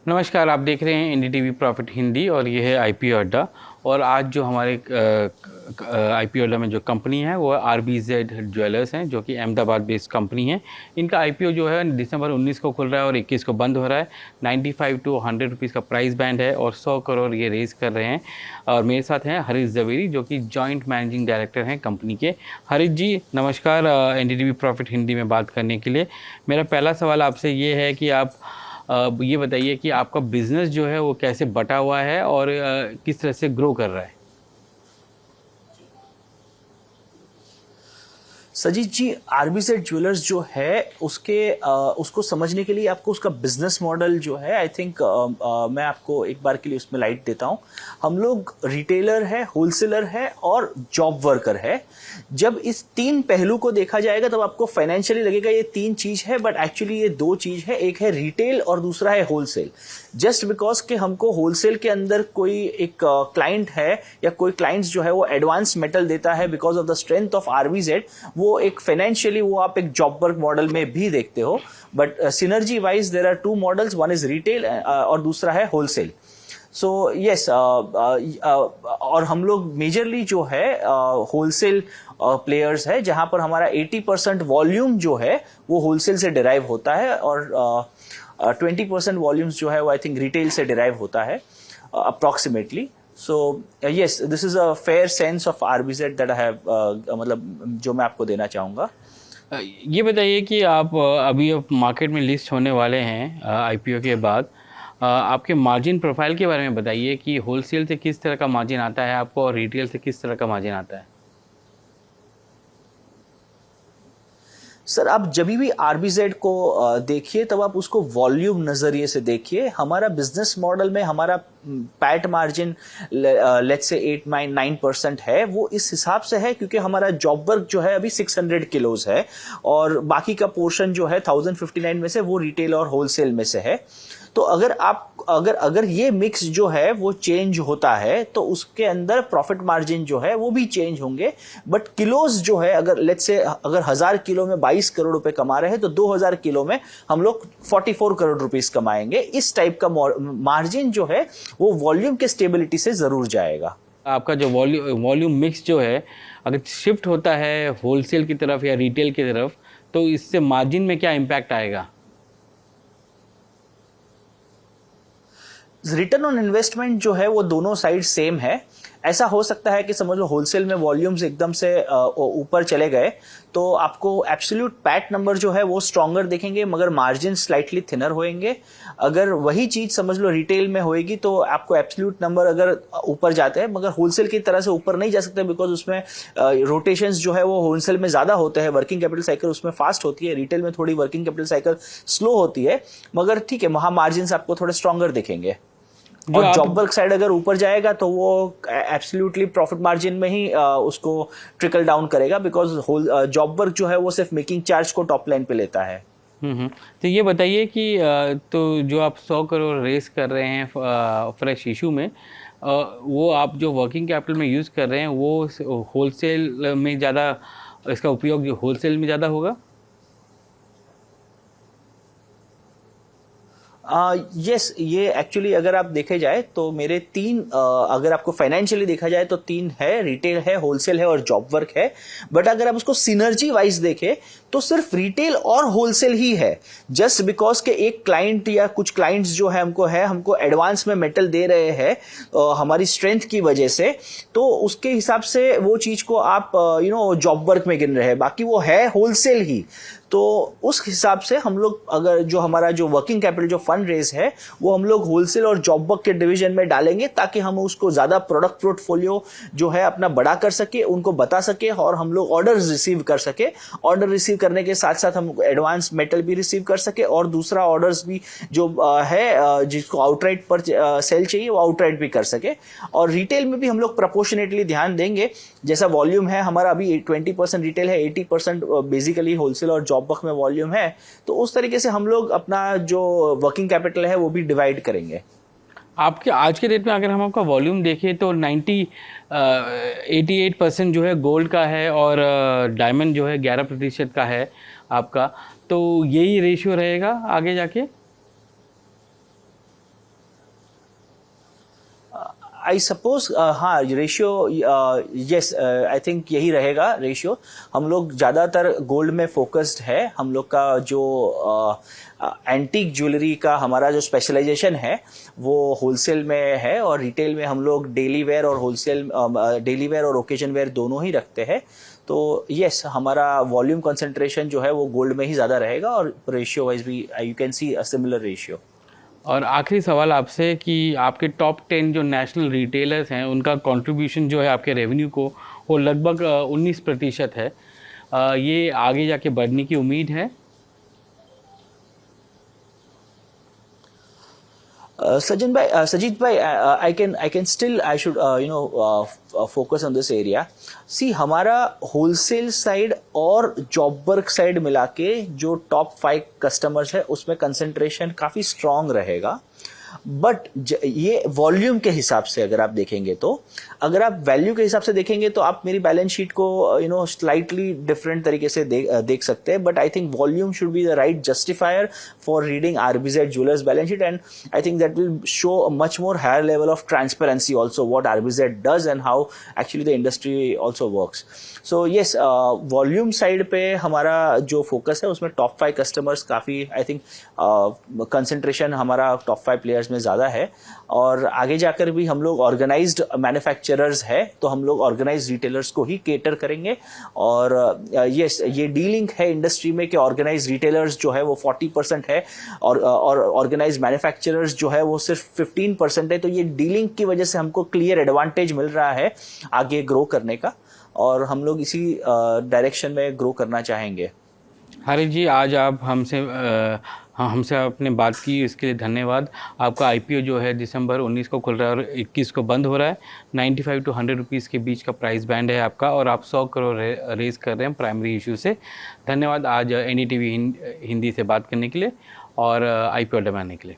नमस्कार, आप देख रहे हैं एनडीटीवी प्रॉफिट हिंदी और ये है आईपीओ अड्डा। और आज जो हमारे आईपीओ अड्डा में जो कंपनी है वो आरबीजेड ज्वेलर्स हैं, जो कि अहमदाबाद बेस्ड कंपनी है। इनका आईपीओ जो है दिसंबर 19 को खुल रहा है और 21 को बंद हो रहा है। 95 टू 100 रुपीज़ का प्राइस बैंड है और 100 करोड़ ये रेज़ कर रहे हैं। और मेरे साथ हैं हरीश जवेरी, जो कि जॉइंट मैनेजिंग डायरेक्टर हैं कंपनी के। हरीश जी नमस्कार, एनडीटीवी प्रॉफिट हिंदी में बात करने के लिए। मेरा पहला सवाल आपसे ये है कि आप ये बताइए कि आपका बिज़नेस जो है वो कैसे बटा हुआ है और किस तरह से ग्रो कर रहा है। सजीत जी, आरबीजेड ज्वेलर्स जो है उसको समझने के लिए आपको उसका बिजनेस मॉडल जो है आई थिंक मैं आपको एक बार के लिए उसमें लाइट देता हूं। हम लोग रिटेलर है, होलसेलर है और जॉब वर्कर है। जब इस तीन पहलू को देखा जाएगा तब आपको फाइनेंशियली लगेगा ये तीन चीज है, बट एक्चुअली ये दो चीज है। एक है रिटेल और दूसरा है होलसेल। जस्ट बिकॉज कि हमको होलसेल के अंदर कोई एक क्लाइंट है या कोई क्लाइंट्स जो है वो एडवांस मेटल देता है because of the strength of RBZ, वो एक फाइनेंशियली वो आप एक जॉब वर्क मॉडल में भी देखते हो। But synergy wise there are two models, one is retail और दूसरा है होलसेल। सो यस, और हम लोग मेजरली जो है होलसेल प्लेयर्स है, जहां पर हमारा 80% वॉल्यूम जो है वो होलसेल से डिराइव होता है और 20% वॉल्यूम्स जो है वो आई थिंक रिटेल से डिराइव होता है approximately. So yes, this is a fair sense of RBZ that I have, मतलब जो मैं आपको देना चाहूँगा। ये बताइए कि आप अभी मार्केट में लिस्ट होने वाले हैं आईपीओ के बाद। आपके मार्जिन प्रोफाइल के बारे में बताइए कि होलसेल से किस तरह का मार्जिन आता है आपको और रिटेल से किस तरह का मार्जिन आता है। सर, आप जब भी आरबीजेड को देखिए तब आप उसको वॉल्यूम नजरिए से देखिए। हमारा बिजनेस मॉडल में हमारा पैट मार्जिन लेट्स से 8-9% है। वो इस हिसाब से है क्योंकि हमारा जॉब वर्क जो है अभी 600 किलोज है और बाकी का पोर्शन जो है 1059 में से वो रिटेल और होलसेल में से है। तो अगर ये मिक्स जो है वो चेंज होता है तो उसके अंदर प्रॉफिट मार्जिन जो है वो भी चेंज होंगे। बट किलोज जो है, अगर लेट्स से अगर 1000 किलो में 22 करोड़ रुपए कमा रहे हैं तो 2000 किलो में हम लोग 44 करोड़ रुपीस कमाएंगे। इस टाइप का मार्जिन जो है वो वॉल्यूम के स्टेबिलिटी से जरूर जाएगा। आपका जो वॉल्यूम मिक्स जो है अगर शिफ्ट होता है होलसेल की तरफ या रिटेल की तरफ, तो इससे मार्जिन में क्या इम्पैक्ट आएगा। रिटर्न ऑन इन्वेस्टमेंट जो है वो दोनों साइड सेम है। ऐसा हो सकता है कि समझ लो होलसेल में वॉल्यूम्स एकदम से ऊपर चले गए तो आपको एब्सोल्यूट पैट नंबर जो है वो स्ट्रॉन्गर दिखेंगे मगर मार्जिन स्लाइटली थिनर होएंगे। अगर वही चीज समझ लो रिटेल में होएगी तो आपको एब्सोल्यूट नंबर अगर ऊपर जाते हैं मगर होलसेल की तरह से ऊपर नहीं जा सकते बिकॉज उसमें रोटेशंस जो है वो होलसेल में ज्यादा होते हैं, वर्किंग कैपिटल साइकिल उसमें फास्ट होती है। रिटेल में थोड़ी वर्किंग कैपिटल साइकिल स्लो होती है, मगर ठीक है वहां मार्जिन आपको थोड़े स्ट्रॉन्गर दिखेंगे। और जॉब वर्क साइड अगर ऊपर जाएगा तो वो एब्सोल्युटली प्रॉफिट मार्जिन में ही उसको ट्रिकल डाउन करेगा बिकॉज जॉब वर्क जो है वो सिर्फ मेकिंग चार्ज को टॉप लाइन पे लेता है। तो ये बताइए कि तो जो आप 100 करोड़ रेस कर रहे हैं फ्रेश इशू में, वो आप जो वर्किंग कैपिटल में यूज़ कर रहे हैं वो होलसेल में ज़्यादा, इसका उपयोग जो होलसेल में ज़्यादा होगा। यस, ये एक्चुअली अगर आप देखे जाए तो मेरे तीन, अगर आपको फाइनेंशियली देखा जाए तो तीन है, रिटेल है, होलसेल है और जॉब वर्क है। बट अगर आप उसको सिनर्जी वाइज देखें तो सिर्फ रिटेल और होलसेल ही है। जस्ट बिकॉज के एक क्लाइंट या कुछ क्लाइंट्स जो है हमको एडवांस में मेटल दे रहे हैं हमारी स्ट्रेंथ की वजह से, तो उसके हिसाब से वो चीज को आप जॉब वर्क में गिन रहे हैं, बाकी वो है होलसेल ही। तो उस हिसाब से हम लोग अगर जो हमारा जो वर्किंग कैपिटल जो फंड रेज है वो हम लोग होलसेल और जॉब वर्क के डिवीजन में डालेंगे ताकि हम उसको ज्यादा प्रोडक्ट पोर्टफोलियो जो है अपना बड़ा कर सके, उनको बता सके और हम लोग ऑर्डर्स रिसीव कर सके। ऑर्डर रिसीव करने के साथ साथ हम एडवांस मेटल भी रिसीव कर सके और दूसरा ऑर्डर्स भी जो है जिसको आउटराइट पर सेल चाहिए वो आउटराइट भी कर सके। और रिटेल में भी हम लोग प्रोपोर्शनेटली ध्यान देंगे। जैसा वॉल्यूम है हमारा अभी 20% रिटेल है, 80% बेसिकली होलसेल और जॉब वर्क में वॉल्यूम है, तो उस तरीके से हम लोग अपना जो वर्किंग कैपिटल है वो भी डिवाइड करेंगे। आपके आज के डेट में अगर हम आपका वॉल्यूम देखें तो 88% जो है गोल्ड का है और डायमंड जो है 11% का है आपका, तो यही रेशियो रहेगा आगे जाके। आई सपोज हाँ रेशियो यस आई थिंक यही रहेगा रेशियो। हम लोग ज़्यादातर गोल्ड में फोकस्ड है। हम लोग का जो एंटीक ज्वेलरी का हमारा जो स्पेशलाइजेशन है वो होलसेल में है, और रिटेल में हम लोग डेली वेयर और होलसेल डेली वेयर और ओकेजन वेयर दोनों ही रखते हैं। तो यस हमारा वॉल्यूम कंसंट्रेशन जो है वो गोल्ड में ही ज़्यादा रहेगा, और रेशियो वाइज भी you can see a similar ratio. और आखिरी सवाल आपसे कि आपके टॉप 10 जो नेशनल रिटेलर्स हैं उनका कंट्रीब्यूशन जो है आपके रेवेन्यू को वो लगभग 19% है। ये आगे जाके बढ़ने की उम्मीद है? Sajid bhai, I can still, I should, focus on this area. See, हमारा होलसेल साइड और जॉब वर्क साइड मिला के जो टॉप 5 कस्टमर्स है उसमें कंसंट्रेशन काफी स्ट्रांग रहेगा। बट ये वॉल्यूम के हिसाब से अगर आप देखेंगे, तो अगर आप वैल्यू के हिसाब से देखेंगे तो आप मेरी बैलेंस शीट को स्लाइटली डिफरेंट तरीके से देख सकते हैं। But I think volume should be the right justifier for reading RBZ jewellers balance sheet, and I think that will show a much more higher level of transparency also what RBZ does and how actually the industry also works. So yes, volume side पे हमारा जो focus है उसमें top 5 customers काफ़ी I think concentration हमारा top 5 players में ज़्यादा है। और आगे जाकर भी हम लोग ऑर्गेनाइज्ड मैन्युफैक्चरर्स है तो हम लोग ऑर्गेनाइज्ड रिटेलर्स को ही केटर करेंगे। और यस ये डीलिंग है इंडस्ट्री में कि ऑर्गेनाइज्ड रिटेलर्स जो है वो 40% है और ऑर्गेनाइज्ड मैन्युफैक्चरर्स जो है वो सिर्फ 15% है। तो ये डीलिंग की वजह से हमको क्लियर एडवांटेज मिल रहा है आगे ग्रो करने का, और हम लोग इसी डायरेक्शन में ग्रो करना चाहेंगे। हारिस जी, आज आप हमसे आपने बात की, इसके लिए धन्यवाद। आपका आईपीओ जो है दिसंबर 19 को खुल रहा है और 21 को बंद हो रहा है। 95 to 100 रुपीज़ के बीच का प्राइस बैंड है आपका, और आप 100 करोड़ रेज कर रहे हैं प्राइमरी इशू से। धन्यवाद आज एनडीटीवी हिंदी से बात करने के लिए और आईपीओ बनाने के लिए।